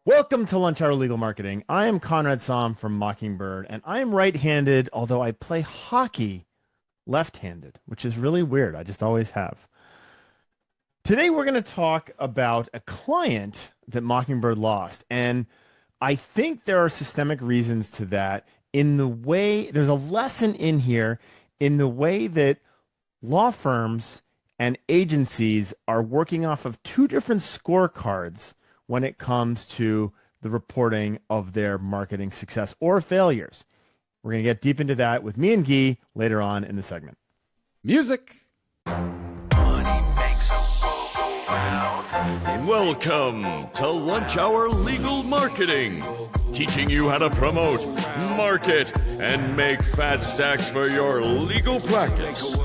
Welcome to Lunch Hour Legal Marketing. I am Conrad Saam from Mockingbird, and I am right-handed, although I play hockey left-handed, which is really weird. I just always have. Today, we're going to talk about a client that Mockingbird lost, and I think there are systemic reasons to that in the way, there's a lesson in here in the way that law firms and agencies are working off of two different scorecards when it comes to the reporting of their marketing success or failures. We're going to get deep into that with me and Guy later on in the segment. Music. Welcome to Lunch Hour Legal Marketing, teaching you how to promote, market, and make fat stacks for your legal practice.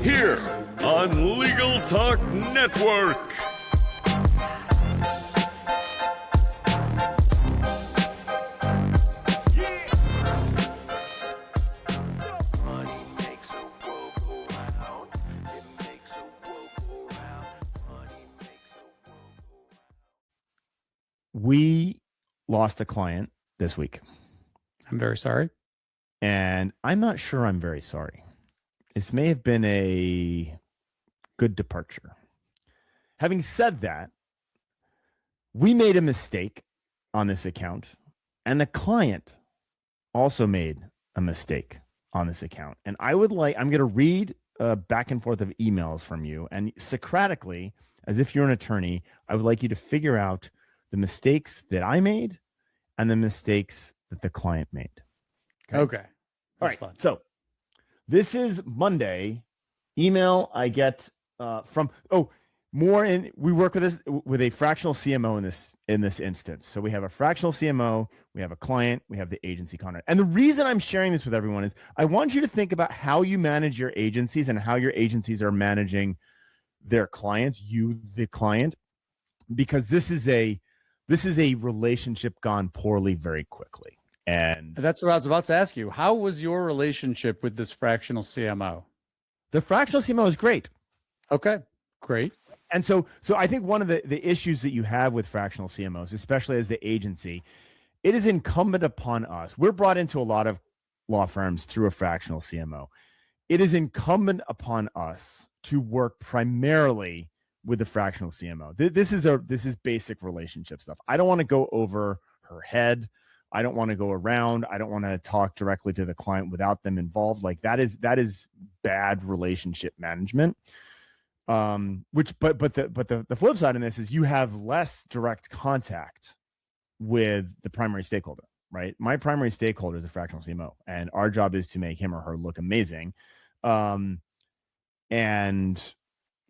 Here on Legal Talk Network. We lost a client this week. I'm very sorry. And I'm not sure I'm very sorry. This may have been a good departure. Having said that, we made a mistake on this account, and the client also made a mistake on this account. And I'm going to read back and forth of emails from you, and Socratically, as if you're an attorney, I would like you to figure out the mistakes that I made and the mistakes that the client made. Okay. All right. Fun. So this is Monday. Email I get from we work with a fractional CMO in this instance. So we have a fractional CMO, we have a client, we have the agency Conrad. And the reason I'm sharing this with everyone is I want you to think about how you manage your agencies and how your agencies are managing their clients, you the client, because this is a relationship gone poorly very quickly. And that's what I was about to ask you. How was your relationship with this fractional CMO? The fractional CMO is great. Okay, great. And so I think one of the issues that you have with fractional CMOs, especially as the agency, it is incumbent upon us. We're brought into a lot of law firms through a fractional CMO. It is incumbent upon us to work primarily with the fractional CMO. This is basic relationship stuff. I don't want to go over her head. I don't want to go around. I don't want to talk directly to the client without them involved. Like that is bad relationship management. But the flip side of this is you have less direct contact with the primary stakeholder, right? My primary stakeholder is a fractional CMO, and our job is to make him or her look amazing.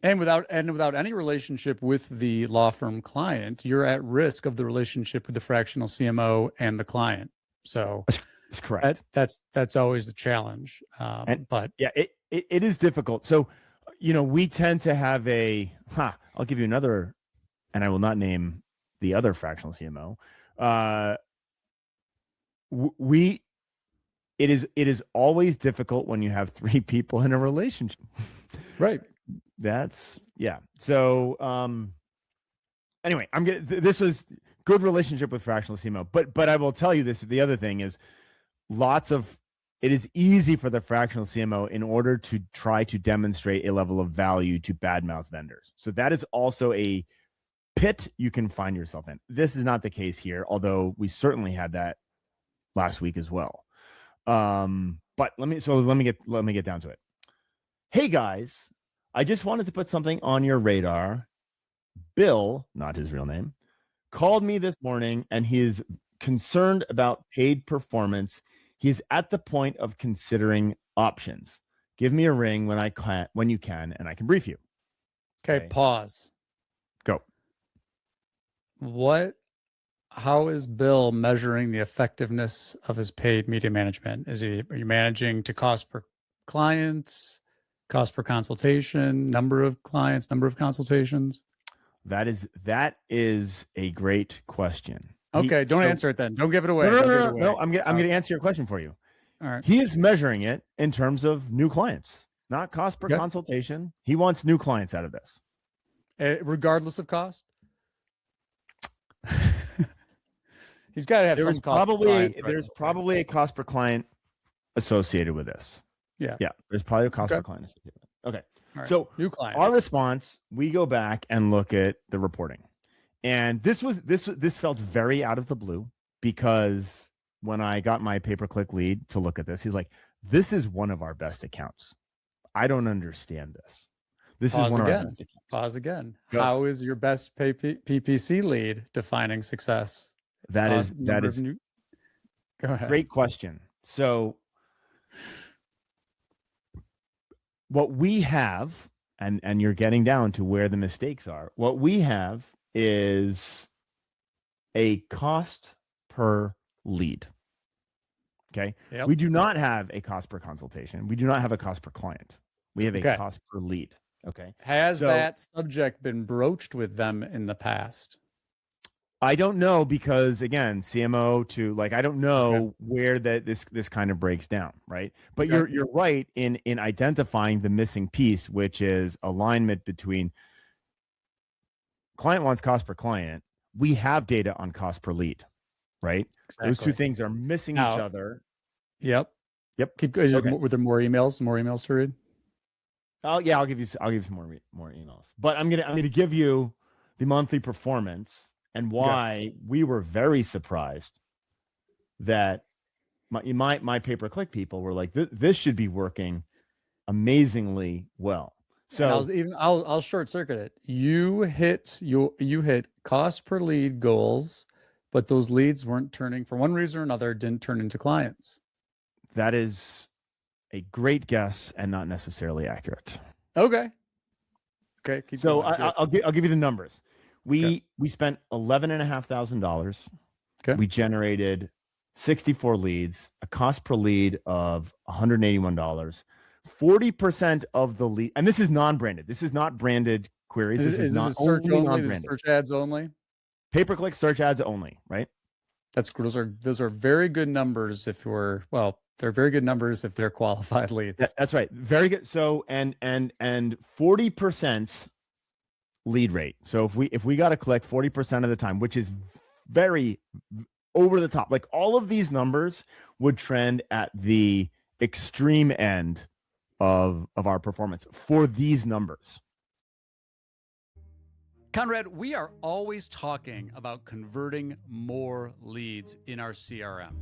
And without any relationship with the law firm client, you're at risk of the relationship with the fractional CMO and the client. So that's correct. That's always the challenge. But yeah, it is difficult. So, we tend to have I'll give you another, and I will not name the other fractional CMO. It is always difficult when you have three people in a relationship. Right. So anyway, this was good relationship with fractional CMO, but I will tell you this, the other thing is it is easy for the fractional CMO in order to try to demonstrate a level of value to badmouth vendors. So that is also a pit you can find yourself in. This is not the case here, although we certainly had that last week as well. But let me get down to it. Hey guys, I just wanted to put something on your radar. Bill, not his real name, called me this morning and he is concerned about paid performance. He's at the point of considering options. Give me a ring when you can, and I can brief you. Okay, pause. Go. How is Bill measuring the effectiveness of his paid media management? Are you managing to cost per client, cost per consultation, number of clients, number of consultations? That is a great question. Okay, don't answer it then. Don't give it away. No, I'm going to answer your question for you. All right. He is measuring it in terms of new clients, not cost per consultation. He wants new clients out of this. Regardless of cost? He's got to have There's some cost per client, right? there's probably a cost per client associated with this. Yeah. There's probably a cost Okay. per client associated with it. Okay. All right. So New clients. our response, we go back and look at the reporting. And this felt very out of the blue, because when I got my pay-per-click lead to look at this, he's like, "This is one of our best accounts. I don't understand this. This Pause is one of again. our best accounts." Pause again. Go. How is your best PPC lead defining success? That is Go ahead. great question. So what we have, and you're getting down to where the mistakes are, what we have is a cost per lead. Okay. Yep. We do not have a cost per consultation. We do not have a cost per client. We have a Okay. cost per lead. Okay. Has So- that subject been broached with them in the past? I don't know, because again, CMO to I don't know Okay. where this kind of breaks down, right? But Okay. you're right in identifying the missing piece, which is alignment between client wants cost per client. We have data on cost per lead, right? Those two things are missing each Now- other. Yep. Yep. Okay. Were there more emails? More emails to read? I'll give you some more emails. But I'm gonna give you the monthly performance and why we were very surprised that my pay-per-click people were like, this should be working amazingly well. So I'll short circuit it. You hit cost per lead goals, but those leads weren't turning, for one reason or another, didn't turn into clients. that is a great guess and not necessarily accurate. Okay. Keep So going. I'll give you the numbers. We spent $11,500. Okay. We generated 64 leads, a cost per lead of $181. 40% of the lead, and this is non-branded. This is not branded queries. This is not search only only. This is non-branded. search ads only. Pay-per-click search ads only, right? Those are very good numbers if they're very good numbers if they're qualified leads. That's right. Very good. So and 40% lead rate. So if we got to click 40% of the time, which is very over the top, like all of these numbers would trend at the extreme end of our performance for these numbers. Conrad, we are always talking about converting more leads in our CRM.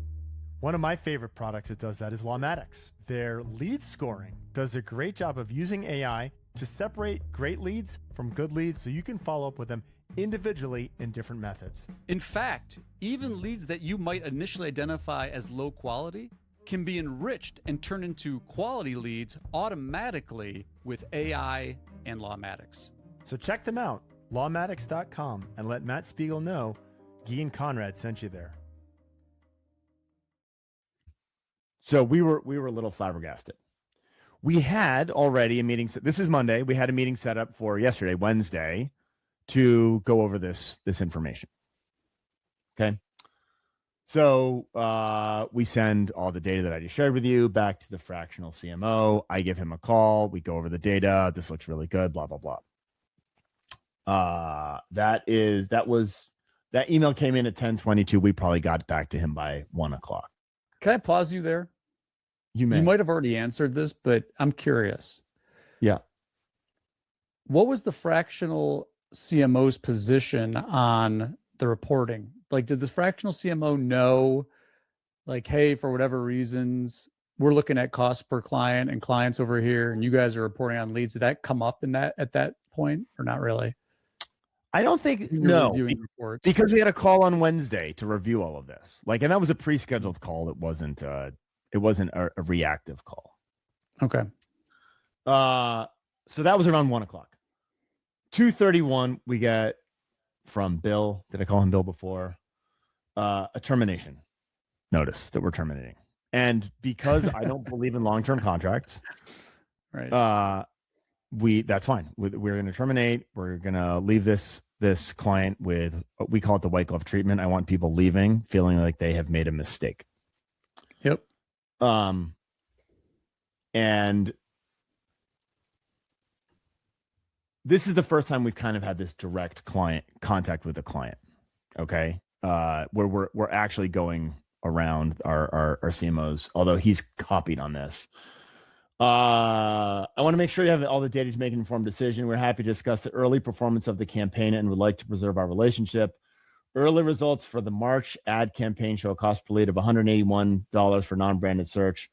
One of my favorite products that does that is Lawmatics. Their lead scoring does a great job of using AI to separate great leads from good leads so you can follow up with them individually in different methods. In fact, even leads that you might initially identify as low quality can be enriched and turned into quality leads automatically with AI and Lawmatics. So check them out, lawmatics.com, and let Matt Spiegel know Guy and Conrad sent you there. So we were a little flabbergasted. We had already a meeting. This is Monday. We had a meeting set up for yesterday, Wednesday, to go over this information. Okay. So we send all the data that I just shared with you back to the fractional CMO. I give him a call. We go over the data. This looks really good. Blah blah blah. That email came in at 10:22. We probably got back to him by 1:00. Can I pause you there? You may. You might have already answered this, but I'm curious. Yeah. What was the fractional CMO's position on the reporting? Like, did the fractional CMO know, like, hey, for whatever reasons, we're looking at cost per client and clients over here, and you guys are reporting on leads? Did that come up at that point, or not really? I don't think When you were reviewing reports? because we had a call on Wednesday to review all of this. Like, and that was a pre-scheduled call. It wasn't a reactive call. Okay. So that was around 1:00. 2:31, we get from Bill. Did I call him Bill before? A termination notice that we're terminating. And because I don't believe in long-term contracts, Right. that's fine. We're going to terminate. We're going to leave this client with, we call it the white glove treatment. I want people leaving feeling like they have made a mistake. Yep. And this is the first time we've kind of had this direct client contact with the client. Okay. where we're actually going around our CMOs, although he's copied on this. I want to make sure you have all the data to make an informed decision. We're happy to discuss the early performance of the campaign and would like to preserve our relationship. Early results for the March ad campaign show a cost per lead of $181 for non-branded search.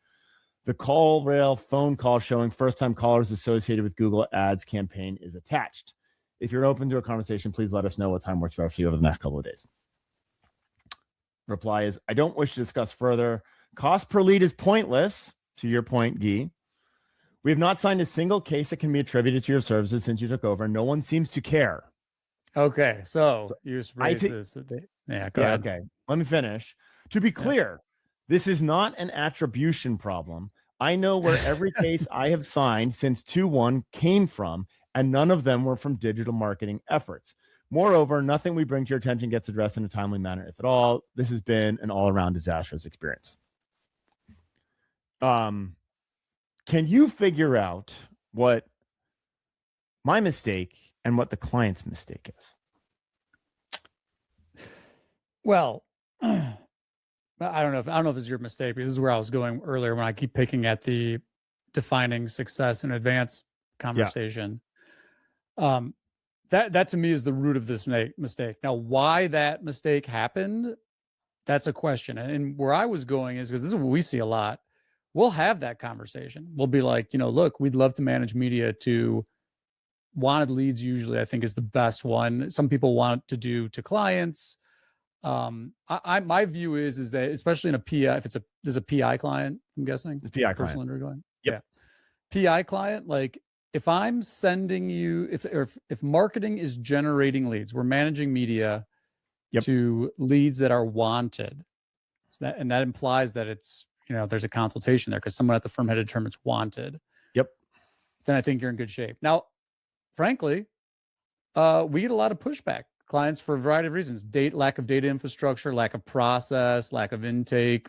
The call rail phone call showing first-time callers associated with Google Ads campaign is attached. If you're open to a conversation, please let us know what time works best for you over the next couple of days. Reply is, I don't wish to discuss further. Cost per lead is pointless, to your point, Guy. We have not signed a single case that can be attributed to your services since you took over. No one seems to care. Okay, so you just raised this. Yeah, go ahead. Okay, let me finish. To be clear, this is not an attribution problem. I know where every case I have signed since 2-1 came from, and none of them were from digital marketing efforts. Moreover, nothing we bring to your attention gets addressed in a timely manner, if at all. This has been an all-around disastrous experience. Can you figure out what my mistake and what the client's mistake is? Well, I don't know if it's your mistake, because this is where I was going earlier when I keep picking at the defining success in advance conversation. That to me is the root of this mistake. Now, why that mistake happened, that's a question. And where I was going is, because this is what we see a lot, we'll have that conversation. We'll be like, look, we'd love to manage media to wanted leads. Usually I think is the best one. Some people want to do to clients. My view is that, especially in a PI, if there's a PI client, I'm guessing the PI personal client. injury client. Yep. Yeah. PI client, like if I'm sending you, if marketing is generating leads, we're managing media to leads that are wanted. So that implies that it's, there's a consultation there because someone at the firm had determined it's wanted. Yep. Then I think you're in good shape. Now, frankly, we get a lot of pushback. Clients for a variety of reasons: lack of data infrastructure, lack of process, lack of intake,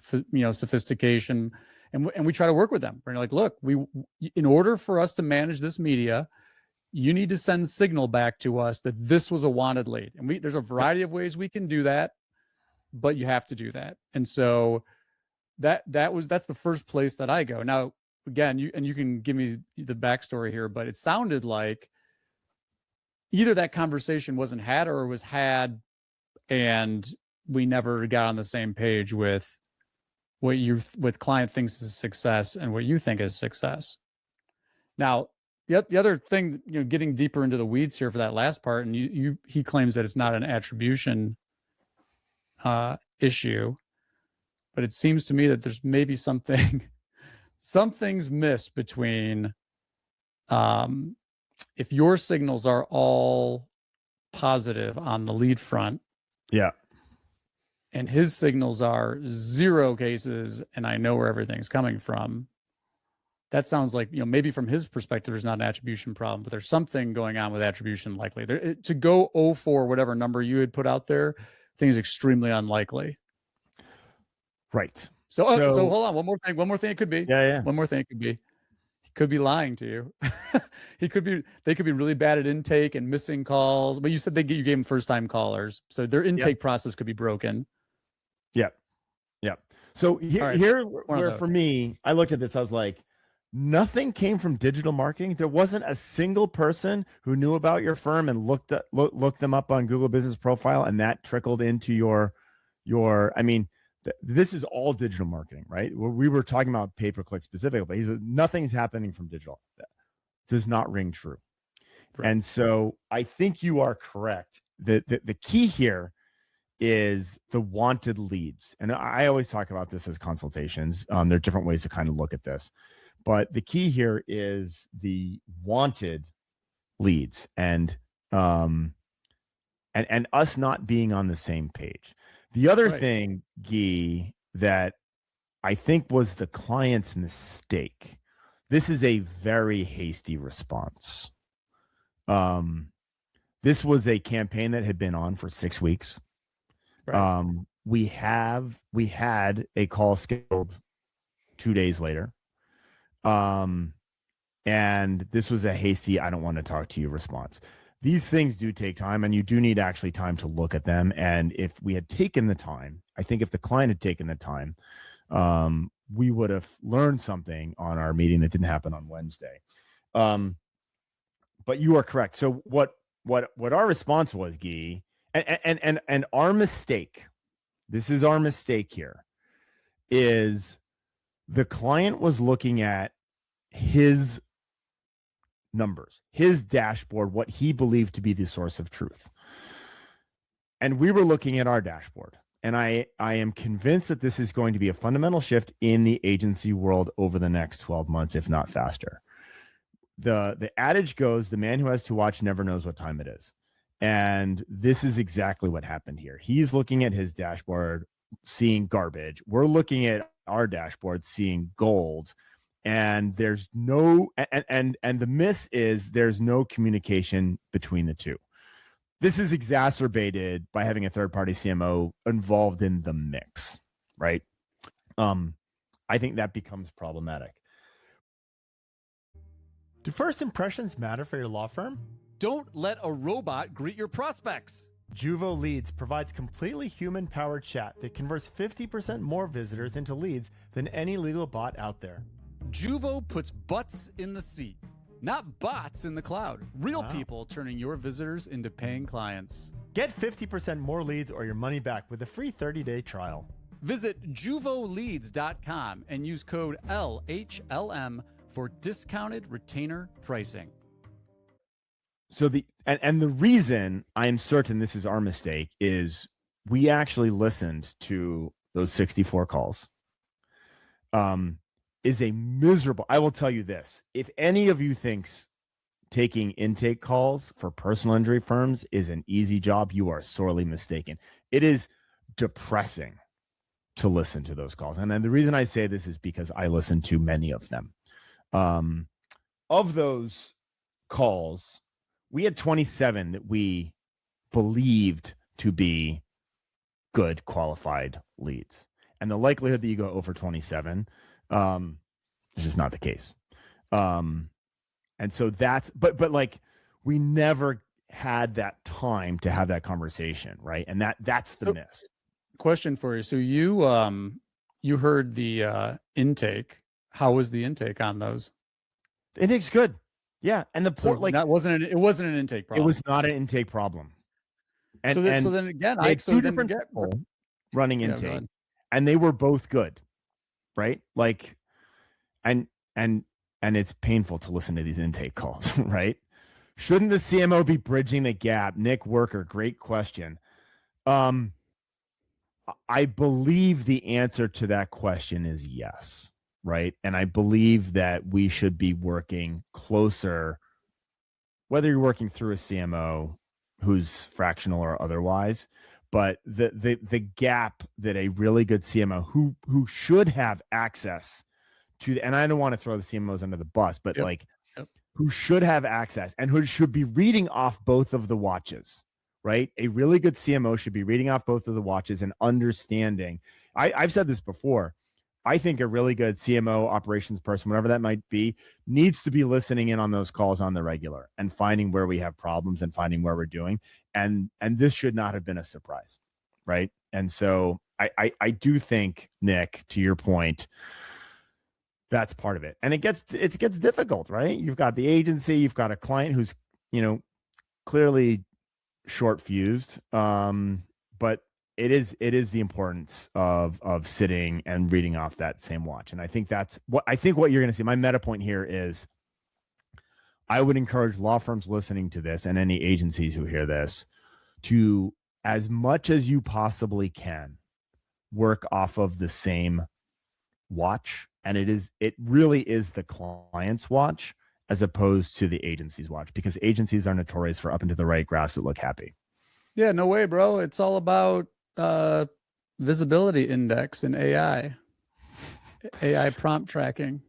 sophistication, and we try to work with them. We're like, look, in order for us to manage this media, you need to send signal back to us that this was a wanted lead, and there's a variety of ways we can do that, but you have to do that. And so that's the first place that I go. Now, again, you can give me the backstory here, but it sounded like either that conversation wasn't had or it was had and we never got on the same page with what client thinks is success and what you think is success. Now, the other thing, getting deeper into the weeds here for that last part, and he claims that it's not an attribution issue, but it seems to me that there's maybe something's missed between if your signals are all positive on the lead front, and his signals are 0 cases, and I know where everything's coming from, that sounds like, maybe from his perspective, there's not an attribution problem, but there's something going on with attribution likely. To go 0 whatever number you had put out there, I think is extremely unlikely. Right. So hold on. One more thing it could be. Yeah. One more thing it could be. He could be lying to you. They could be really bad at intake and missing calls. But you said you gave them first-time callers, so their intake process could be broken. Yep. So here where for me, I looked at this, I was like, nothing came from digital marketing. There wasn't a single person who knew about your firm and looked them up on Google Business Profile, and that trickled into your. I mean, this is all digital marketing, right? We were talking about pay-per-click specifically, but he said nothing's happening from digital. That does not ring true. Right. And so I think you are correct. The key here is the wanted leads. And I always talk about this as consultations. There are different ways to kind of look at this, but the key here is the wanted leads and us not being on the same page. The other thing, Guy, that I think was the client's mistake, this is a very hasty response. This was a campaign that had been on for 6 weeks. Right. We had a call scheduled 2 days later. And this was a hasty, I don't want to talk to you response. these things do take time, and you do need actually time to look at them. And if we had taken the time, I think if the client had taken the time, we would have learned something on our meeting that didn't happen on Wednesday. But you are correct. So what our response was, Guy, and our mistake, this is our mistake here, is the client was looking at his numbers, his dashboard, what he believed to be the source of truth. And we were looking at our dashboard. And I am convinced that this is going to be a fundamental shift in the agency world over the next 12 months, if not faster. The adage goes, the man who has to watch never knows what time it is. And this is exactly what happened here. He's looking at his dashboard, seeing garbage. We're looking at our dashboard, seeing gold. And there's no, and the miss is there's no communication between the two. This is exacerbated by having a third-party CMO involved in the mix, right? I think that becomes problematic. Do first impressions matter for your law firm? Don't let a robot greet your prospects. Juvo Leads provides completely human-powered chat that converts 50% more visitors into leads than any legal bot out there. Juvo puts butts in the seat, not bots in the cloud. Real Wow. people turning your visitors into paying clients. Get 50% more leads or your money back with a free 30-day trial. Visit juvoleads.com and use code LHLM for discounted retainer pricing. So the reason I'm certain this is our mistake is we actually listened to those 64 calls. Is a miserable. I will tell you this: if any of you thinks taking intake calls for personal injury firms is an easy job, you are sorely mistaken. It is depressing to listen to those calls, and then the reason I say this is because I listen to many of them. Of those calls, we had 27 that we believed to be good qualified leads, and the likelihood that you go over 27 is just not the case. And so that's but like we never had that time to have that conversation, right? And that's the miss. Question for you. So you heard the intake. How was the intake on those? The intake's good. Yeah. And the port, like, it wasn't an intake problem. it was not an intake problem. And so then again, they had two different people running Yeah, go intake, ahead. and they were both good, right? Like, and it's painful to listen to these intake calls, right? Shouldn't the CMO be bridging the gap? Nick Worker, great question. I believe the answer to that question is yes, right? And I believe that we should be working closer, whether you're working through a CMO who's fractional or otherwise, but the gap that a really good CMO who should have access to, and I don't want to throw the CMOs under the bus, but who should have access and who should be reading off both of the watches, right? A really good CMO should be reading off both of the watches and understanding. I've said this before. I think a really good CMO operations person, whatever that might be, needs to be listening in on those calls on the regular and finding where we have problems and finding where we're doing. And this should not have been a surprise, right? And so I do think, Nick, to your point, that's part of it. And it gets difficult, right? You've got the agency, you've got a client who's, clearly short fused. But it is the importance of sitting and reading off that same watch. And I think what you're going to see. My meta point here is I would encourage law firms listening to this and any agencies who hear this to, as much as you possibly can, work off of the same watch. And it really is the client's watch as opposed to the agency's watch, because agencies are notorious for up and to the right graphs that look happy. Yeah, no way, bro. It's all about visibility index and AI prompt tracking.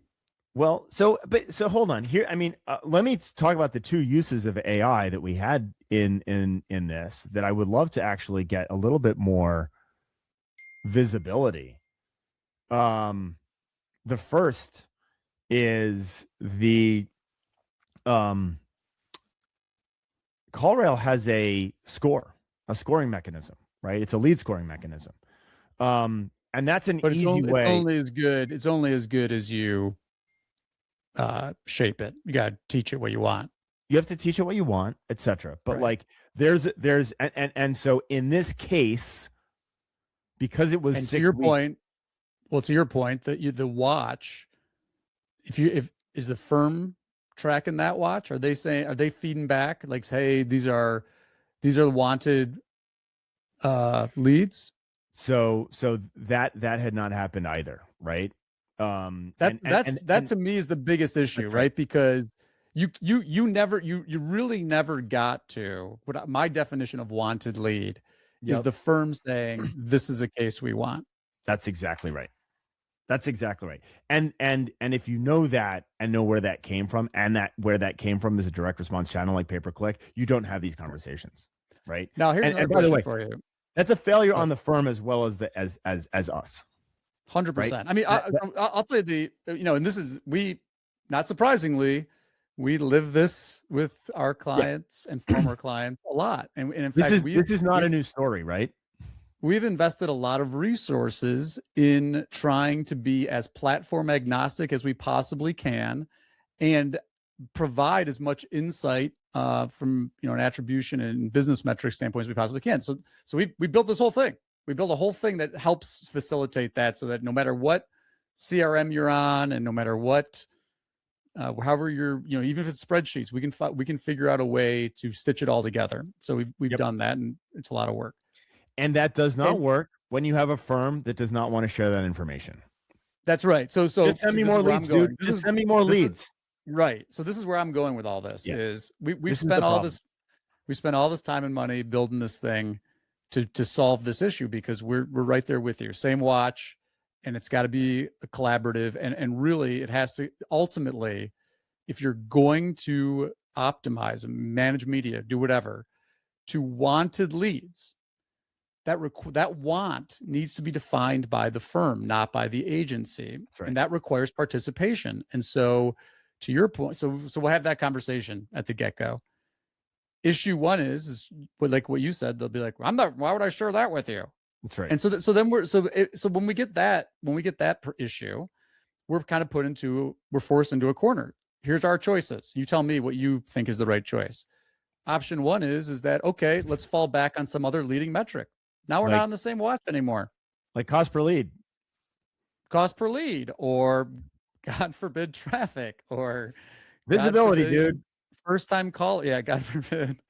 Well, so hold on here. I mean, let me talk about the two uses of AI that we had in this that I would love to actually get a little bit more visibility. The first is the CallRail has a scoring mechanism, right? It's a lead scoring mechanism. And that's an But easy way. It's only as good. It's only as good as you shape it. You got to teach it what you want. You have to teach it what you want, etc. But Right. like there's and so in this case, because it was And 6 to your weeks, point, well, to your point, that the watch, if is the firm tracking that watch? Are they feeding back like, hey, these are the wanted leads? so that had not happened either, right? That to me is the biggest issue, That's right? Because you really never got to what my definition of wanted lead is Yep. the firm saying this is a case we want. That's exactly right. That's exactly right. And if you know that and know where that came from, and that where that came from is a direct response channel like pay-per-click, you don't have these conversations, right? Now here's another by the question way, for you. that's a failure on the firm as well as as us. 100%. I mean, I'll tell you and this is, not surprisingly, we live this with our clients and former clients a lot. And in fact, this is not a new story, right? We've invested a lot of resources in trying to be as platform agnostic as we possibly can and provide as much insight from an attribution and business metrics standpoint as we possibly can. So we built this whole thing. We built a whole thing that helps facilitate that, so that no matter what CRM you're on, and no matter what, however you're, even if it's spreadsheets, we can figure out a way to stitch it all together. So we've done that, and it's a lot of work. And that does not work when you have a firm that does not want to share that information. That's right. So just send me more leads, dude. Just send me more leads. Right. So this is where I'm going with all this. Yeah. Is we spent all this time and money building this thing to solve this issue, because we're right there with you. Same watch, and it's got to be a collaborative, and really it has to ultimately, if you're going to optimize and manage media, do whatever, to wanted leads, that want needs to be defined by the firm, not by the agency. Right. And that requires participation. And so to your point, so we'll have that conversation at the get-go. Issue one is like what you said, they'll be like, why would I share that with you? That's right. And so then when we get that issue, we're kind of we're forced into a corner. Here's our choices. You tell me what you think is the right choice. Option one is that, okay, let's fall back on some other leading metric. Now we're not on the same watch anymore. Like cost per lead, or God forbid traffic, or visibility, dude. First time call. Yeah. God forbid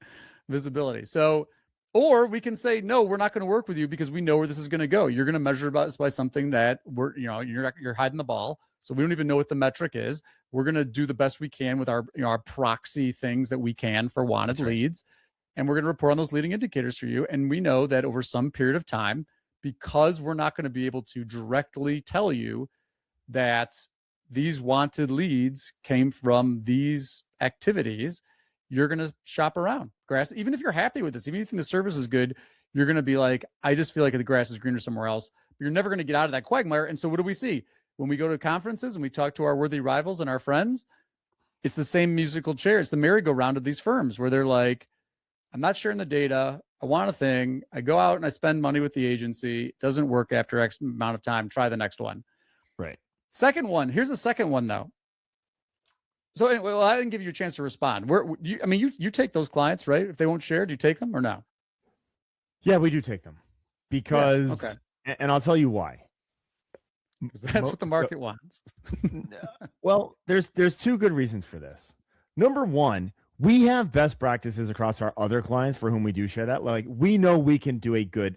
visibility. So, or we can say, no, we're not going to work with you because we know where this is going to go. You're going to measure us by something that you're hiding the ball. So we don't even know what the metric is. We're going to do the best we can with our proxy things that we can for wanted leads. And we're going to report on those leading indicators for you. And we know that over some period of time, because we're not going to be able to directly tell you that these wanted leads came from these activities, you're going to shop around grass. Even if you're happy with this, even if you think the service is good, you're going to be like, I just feel like the grass is greener somewhere else. But you're never going to get out of that quagmire. And so what do we see? When we go to conferences and we talk to our worthy rivals and our friends, it's the same musical chair. It's the merry-go-round of these firms where they're like, I'm not sharing the data. I want a thing. I go out and I spend money with the agency. It doesn't work after X amount of time. Try the next one. Right. Second one. Here's the second one, though. So anyway, I didn't give you a chance to respond. You take those clients, right? If they won't share, do you take them or no? Yeah, we do take them because, okay. And I'll tell you why. Because that's what the market wants. Well, there's two good reasons for this. Number one, we have best practices across our other clients for whom we do share that. Like, we know we can do a good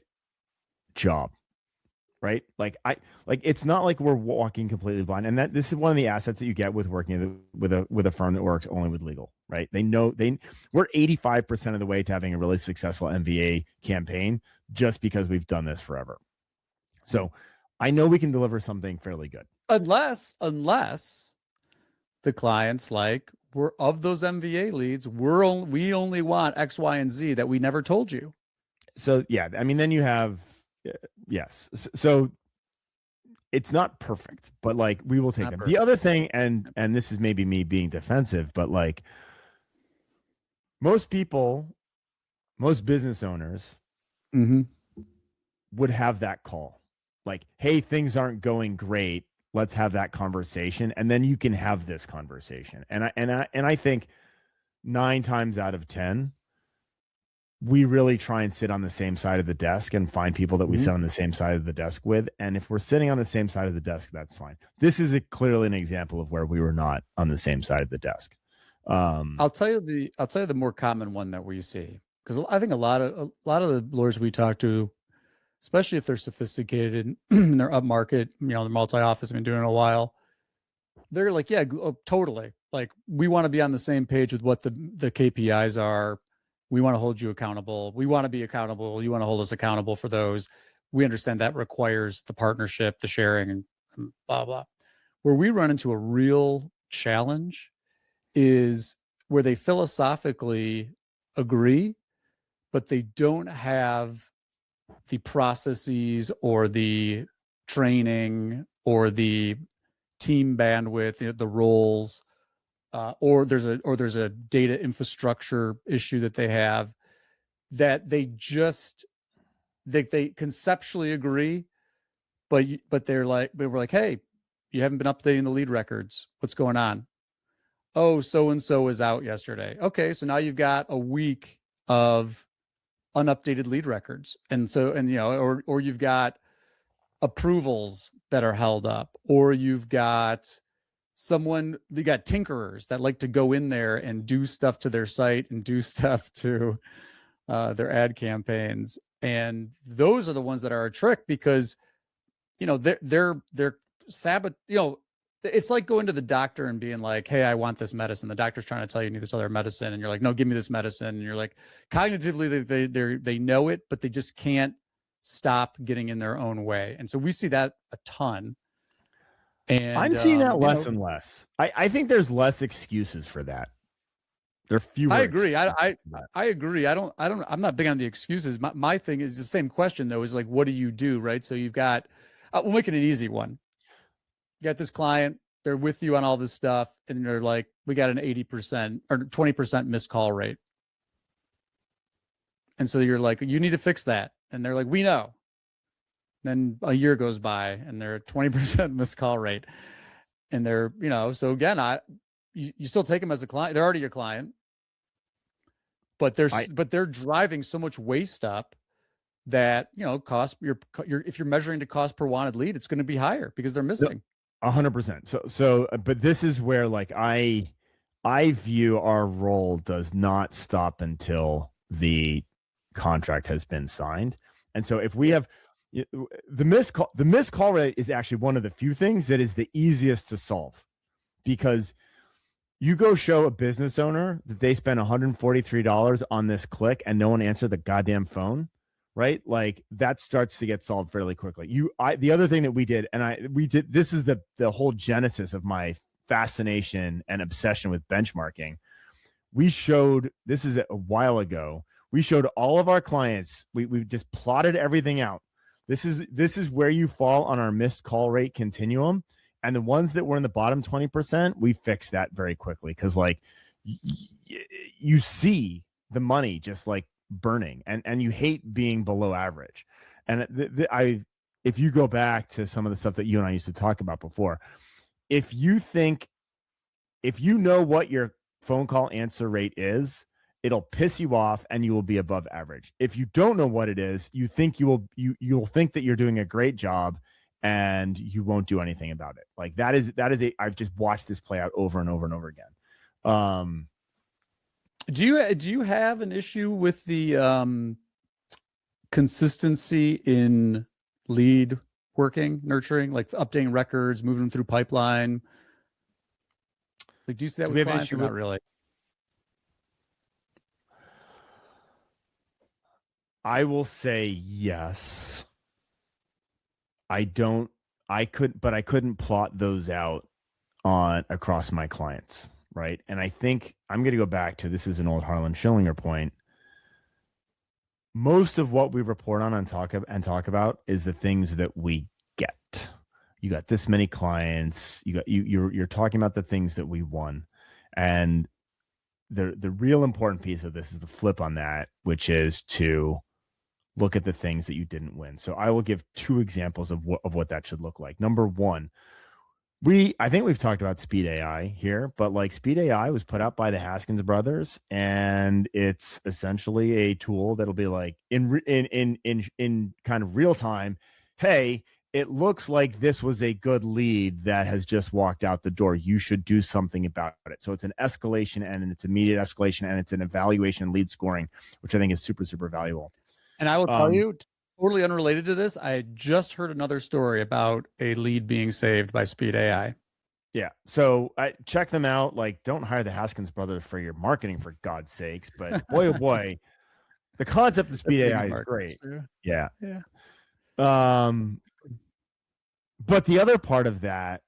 job, right? It's not like we're walking completely blind. And this is one of the assets that you get with working with a firm that works only with legal, right? We're 85% of the way to having a really successful MVA campaign just because we've done this forever. So I know we can deliver something fairly good. Unless the clients we're of those MVA leads, we only want X, Y, and Z that we never told you. So yeah, I mean, then you have yes. So it's not perfect, but we will take them. The other thing, and this is maybe me being defensive, but most people, most business owners Mm-hmm. would have that call. Like, hey, things aren't going great. Let's have that conversation. And then you can have this conversation. And I think 9 times out of 10, we really try and sit on the same side of the desk and find people that we sit on the same side of the desk with. And if we're sitting on the same side of the desk, that's fine. This is clearly an example of where we were not on the same side of the desk. I'll tell you the more common one that we see, because I think a lot of the lawyers we talk to, especially if they're sophisticated and they're up market, they're multi-office, have been doing it a while. They're like, yeah, totally. Like, we want to be on the same page with what the KPIs are. We want to hold you accountable. We want to be accountable. You want to hold us accountable for those. We understand that requires the partnership, the sharing, and blah, blah. Where we run into a real challenge is where they philosophically agree, but they don't have the processes or the training or the team bandwidth, the roles, or there's a data infrastructure issue that they have, that they conceptually agree, but we're like, hey, you haven't been updating the lead records. What's going on? Oh, so and so was out yesterday. Okay, so now you've got a week of unupdated lead records, or you've got approvals that are held up, or you got tinkerers that like to go in there and do stuff to their site and do stuff to their ad campaigns, and those are the ones that are a trick, because they're it's like going to the doctor and being like, hey, I want this medicine. The doctor's trying to tell you need this other medicine. And you're like, no, give me this medicine. And you're like, cognitively, they know it, but they just can't stop getting in their own way. And so we see that a ton. And I'm seeing that less and less. I think there's less excuses for that. There are fewer. I agree. I agree. I'm not big on the excuses. My thing is the same question though, is like, what do you do? Right. So you've got, we'll make it an easy one. You got this client, they're with you on all this stuff, and they're like, we got an 80% or 20% missed call rate. And so you're like, you need to fix that. And they're like, we know. Then a year goes by and they're at 20% missed call rate. And they're, so again, you still take them as a client. They're already your client, but they're driving so much waste up that, cost if you're measuring the cost per wanted lead, it's going to be higher because they're missing. 100%. But this is where, like, I view our role does not stop until the contract has been signed. And so if we have the missed call rate is actually one of the few things that is the easiest to solve, because you go show a business owner that they spent $143 on this click and no one answered the goddamn phone, right? Like, that starts to get solved fairly quickly. The other thing that we did, this is the whole genesis of my fascination and obsession with benchmarking. We showed, this is a while ago, we showed all of our clients, we just plotted everything out. This is where you fall on our missed call rate continuum. And the ones that were in the bottom 20%, we fixed that very quickly, because like you see the money just like burning, and you hate being below average. And if you go back to some of the stuff that you and I used to talk about before, if you know what your phone call answer rate is, it'll piss you off and you will be above average. If you don't know what it is, you'll think that you're doing a great job and you won't do anything about it. Like, that is I've just watched this play out over and over and over again. Do you have an issue with the consistency in lead nurturing, like updating records, moving them through pipeline? Like, do you see that with clients or not really? I will say yes. I couldn't plot those out across my clients, right? And I think I'm going to go back to, this is an old Harlan Schillinger point. Most of what we report on and talk about is the things that we get. You got this many clients. You're talking about the things that we won, and the real important piece of this is the flip on that, which is to look at the things that you didn't win. So I will give 2 examples of what that should look like. Number 1, I think we've talked about Speed AI here, but like Speed AI was put out by the Haskins brothers, and it's essentially a tool that'll be like in kind of real time. Hey, it looks like this was a good lead that has just walked out the door. You should do something about it. So it's an escalation, and it's immediate escalation, and it's an evaluation and lead scoring, which I think is super, super valuable. And I will tell you, totally unrelated to this, I just heard another story about a lead being saved by Speed AI. Yeah. So check them out. Like, don't hire the Haskins brothers for your marketing, for God's sakes. But boy, oh boy, the concept of Speed AI is great. Yeah. Yeah. But the other part of that,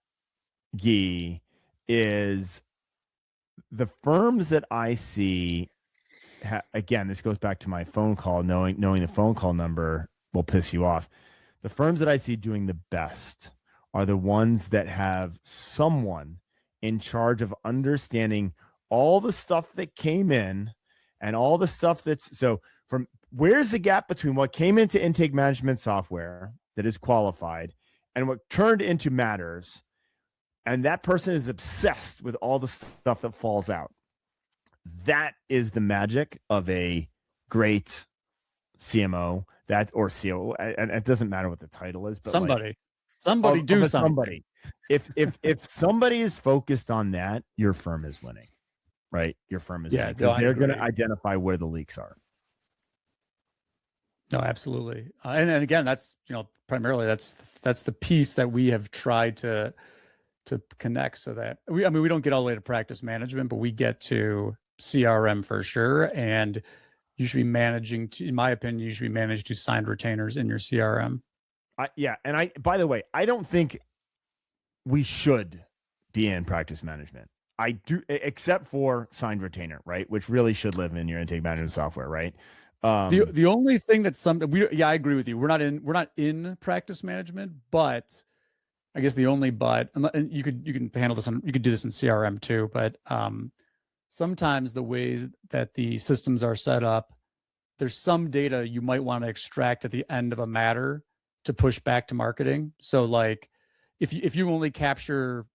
Guy, is the firms that I see, again, this goes back to my phone call, knowing the phone call number will piss you off. The firms that I see doing the best are the ones that have someone in charge of understanding all the stuff that came in and all the stuff that's, so from where's the gap between what came into intake management software that is qualified and what turned into matters, and that person is obsessed with all the stuff that falls out. That is the magic of a great CMO, or CO, and it doesn't matter what the title is, but somebody like, do something. Somebody. If somebody is focused on that, your firm is winning, right? Your firm is winning, because they're going to identify where the leaks are. No, absolutely. And then again, that's, primarily that's the piece that we have tried to connect, so that we don't get all the way to practice management, but we get to CRM for sure. And you should be managing in my opinion, you should be managed to signed retainers in your CRM. And by the way, I don't think we should be in practice management. I do, except for signed retainer, right? Which really should live in your intake management software, right? The only thing that I agree with you. We're not in practice management, but I guess the only and you can handle this you could do this in CRM too, but sometimes the ways that the systems are set up, there's some data you might want to extract at the end of a matter to push back to marketing. So like if you only capture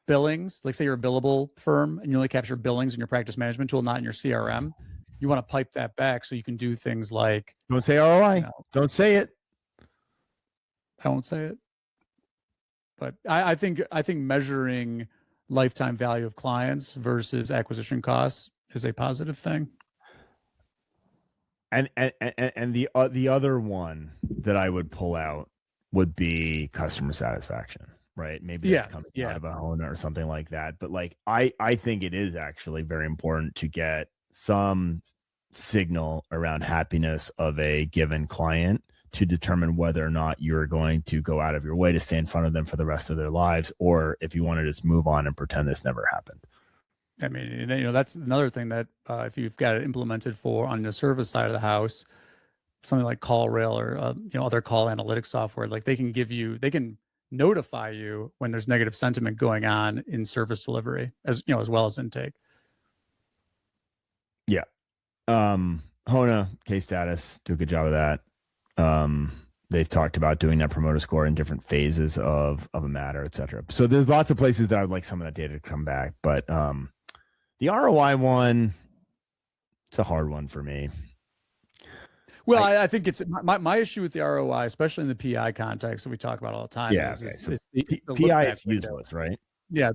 billings, like say you're a billable firm and you only capture billings in your practice management tool, not in your CRM, you want to pipe that back so you can do things like, don't say ROI. Don't say it. I won't say it. But I think measuring lifetime value of clients versus acquisition costs is a positive thing. And the other one that I would pull out would be customer satisfaction, right? Maybe that's coming out of a owner or something like that. But like I think it is actually very important to get some signal around happiness of a given client to determine whether or not you're going to go out of your way to stay in front of them for the rest of their lives, or if you want to just move on and pretend this never happened. I mean, that's another thing that if you've got it implemented on the service side of the house, something like CallRail or other call analytics software, like they can notify you when there's negative sentiment going on in service delivery, as well as intake. Yeah. Hona, case status, do a good job of that. They've talked about doing that promoter score in different phases of a matter, et cetera. So there's lots of places that I would like some of that data to come back. But the ROI one, it's a hard one for me. Well, I think it's my issue with the ROI, especially in the PI context that we talk about all the time. Yeah, PI is useless, right? Yeah,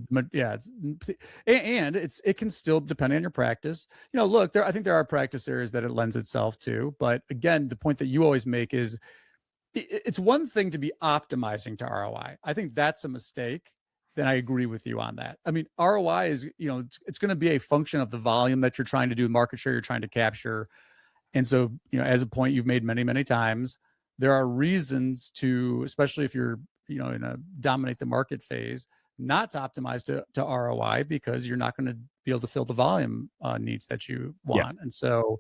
and it can still, depending on your practice, look, I think there are practice areas that it lends itself to, but again, the point that you always make is it's one thing to be optimizing to ROI. I think that's a mistake. Then I agree with you on that. I mean, ROI is, it's going to be a function of the volume that you're trying to do, market share you're trying to capture. And so, as a point you've made many, many times, there are reasons to, especially if you're, in a dominate the market phase, not to optimize to ROI, because you're not going to be able to fill the volume needs that you want. Yeah. And so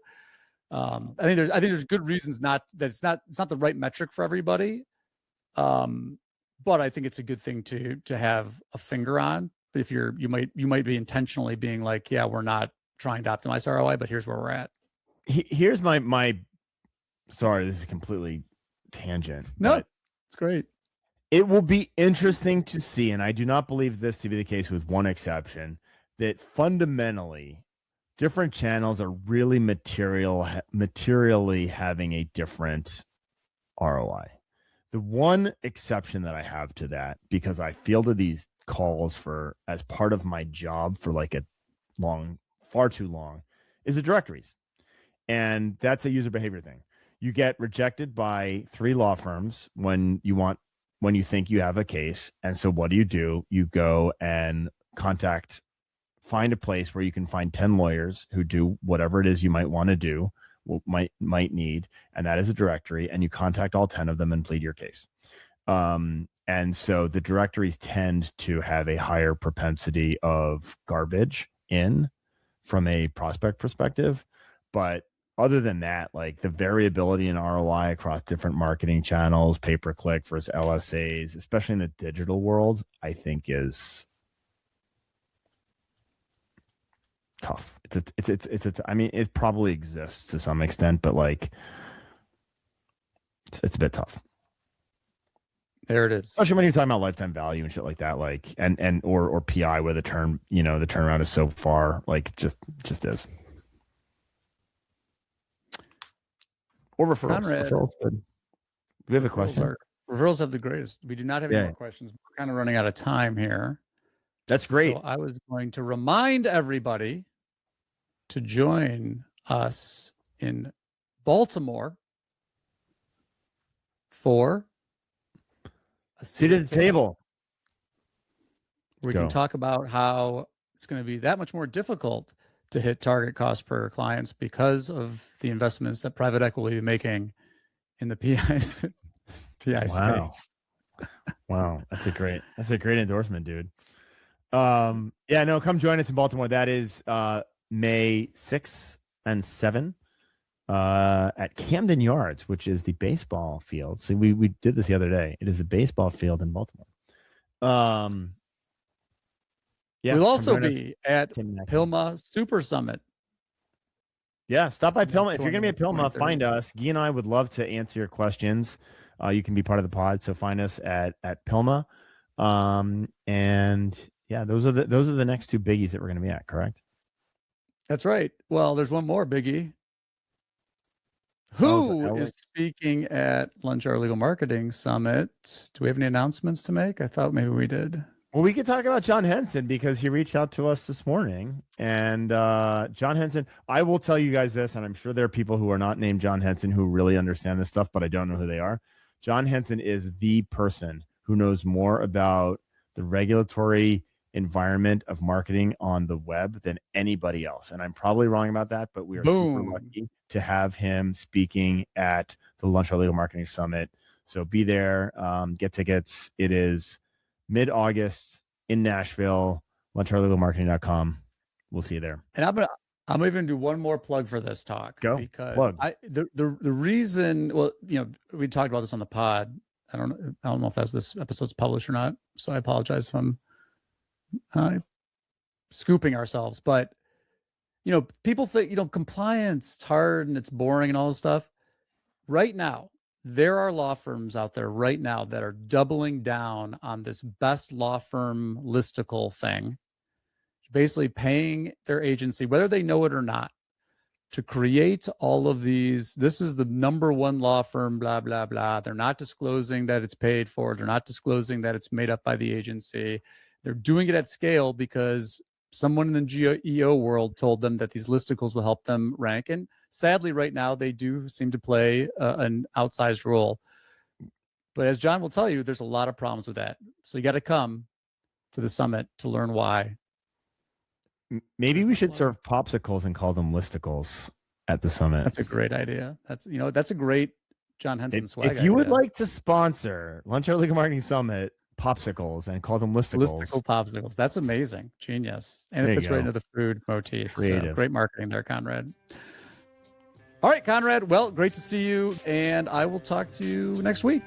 I think there's good reasons it's not the right metric for everybody. But I think it's a good thing to have a finger on. But if you might be intentionally being like, yeah, we're not trying to optimize ROI, but here's where we're at. Here's my sorry, this is completely tangent. No, but it's great. it will be interesting to see, and I do not believe this to be the case with one exception, that fundamentally different channels are really materially having a different ROI. The one exception that I have to that, because I fielded these calls for as part of my job for like a far too long, is the directories. And that's a user behavior thing. You get rejected by 3 law firms when you think you have a case. And so what do? You go and find a place where you can find 10 lawyers who do whatever it is you might want to do, might need, and that is a directory, and you contact all 10 of them and plead your case. And so the directories tend to have a higher propensity of garbage in from a prospect perspective. But other than that, like the variability in ROI across different marketing channels, pay-per-click versus LSAs, especially in the digital world, I think is tough. I mean, it probably exists to some extent, but like it's a bit tough. There it is. Especially when you're talking about lifetime value and shit like that, like or PI where the turnaround is so far, like just is. Or referrals. Conrad, Referrals good. We have a question. Referrals have the greatest. We do not have any more questions. We're kind of running out of time here. That's great. So I was going to remind everybody to join us in Baltimore for a seat at the table. We can talk about how it's going to be that much more difficult to hit target cost per clients because of the investments that private equity will be making in the PI space. Wow, that's a great endorsement, dude. Come join us in Baltimore. That is May 6th and 7th at Camden Yards, which is the baseball field. See, we did this the other day. It is the baseball field in Baltimore. We'll also be at Pilma Super Summit. Yeah, stop by Pilma. If you're going to be at Pilma, find us. Guy and I would love to answer your questions. You can be part of the pod, so find us at Pilma. And yeah, those are the next 2 biggies that we're going to be at, correct? That's right. Well, there's one more biggie. Who is speaking at Lunch Hour Legal Marketing Summit? Do we have any announcements to make? I thought maybe we did. Well, we could talk about John Henson because he reached out to us this morning. And John Henson, I will tell you guys this, and I'm sure there are people who are not named John Henson who really understand this stuff, but I don't know who they are. John Henson is the person who knows more about the regulatory environment of marketing on the web than anybody else. And I'm probably wrong about that, but we are super lucky to have him speaking at the Lunch Hour Legal Marketing Summit. So be there, get tickets. It is mid-August in Nashville, lunchhourlegalmarketing.com. We'll see you there. And I'm even do one more plug for this talk. Go. Because plug. The reason, well, we talked about this on the pod. I don't know if this episode's published or not, so I apologize if I'm scooping ourselves. But people think compliance is hard and it's boring and all this stuff. Right now, there are law firms out there right now that are doubling down on this best law firm listicle thing, basically paying their agency, whether they know it or not, to create all of these. This is the number 1 law firm, blah, blah, blah. They're not disclosing that it's paid for. They're not disclosing that it's made up by the agency. They're doing it at scale because someone in the GEO world told them that these listicles will help them rank. And sadly, right now, they do seem to play an outsized role. But as John will tell you, there's a lot of problems with that. So you got to come to the summit to learn why. Maybe we should serve popsicles and call them listicles at the summit. That's a great idea. That's a great John Henson swag. If you would like to sponsor Lunch Hour Legal Marketing Summit popsicles and call them listicles. Listicle popsicles. That's amazing. Genius. And it fits right into the food motif. So great marketing there, Conrad. All right, Conrad. Well, great to see you. And I will talk to you next week.